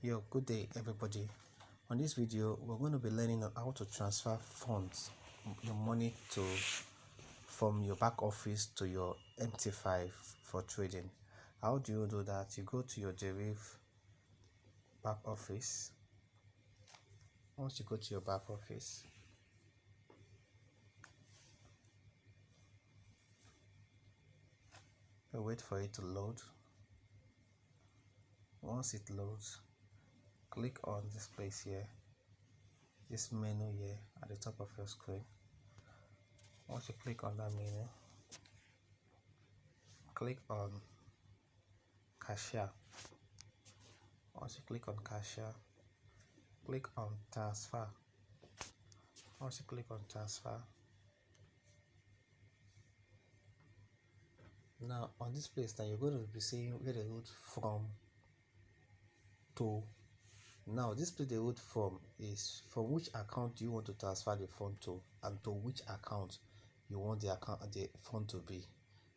Yo, good day everybody. On this video we're going to be learning on how to transfer funds, your money from your back office to your MT5 for trading. How do you do that? You go to your deriv back office. Once you go to your back office, you wait for it to load. Once it loads, click on this place here, this menu here at the top of your screen. Once you click on that menu, click on cashier. Once you click on cashier, click on transfer. Once you click on transfer, now on this place now you're going to be seeing where they wrote from to. Now this place they wrote from is from which account do you want to transfer the fund to, and to which account you want the fund to be.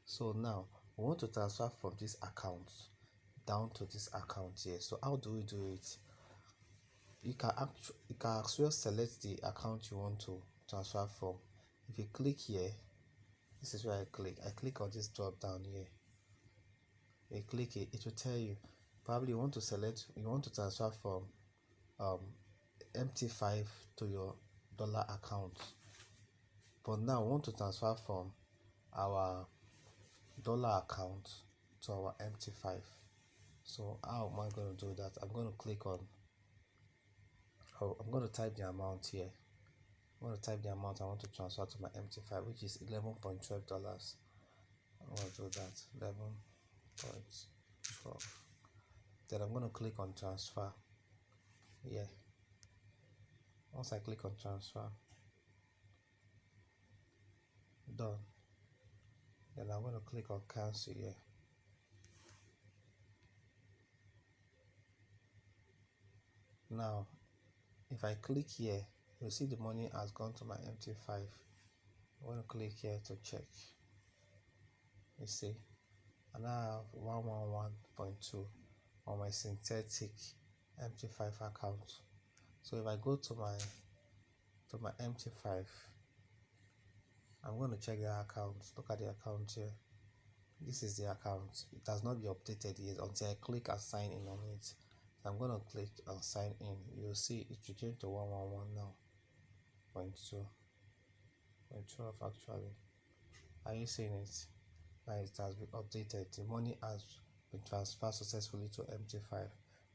So now we want to transfer from this account down to this account here. So how do we do it? You can actually select the account you want to transfer from. If you click here, this is where I click on this drop down here. You click it, it will tell you probably you want to transfer from MT5 to your dollar account, but now we want to transfer from our dollar account to our MT5. So how am I going to do that? I'm going to type the amount here. I'm going to type the amount I want to transfer to my MT5, which is $11.12. I'm going to do that, 11.12. Then I'm going to click on transfer here. Once I click on transfer, done. Then I'm going to click on cancel here. Now if I click here, you'll see the money has gone to my MT5. I'm going to click here to check. You see, and I have 111.2 on my synthetic MT5 account. So if I go to my MT5, I'm going to check the account. Look at the account here. This is the account. It has not been updated yet until I click and sign in on it. I'm going to click and sign in. You'll see it will change to 111 now. 0.12 actually. Are you seeing it? Now it has been updated. The money has been transferred successfully to MT5.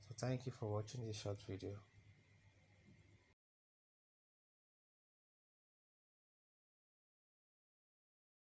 So thank you for watching this short video.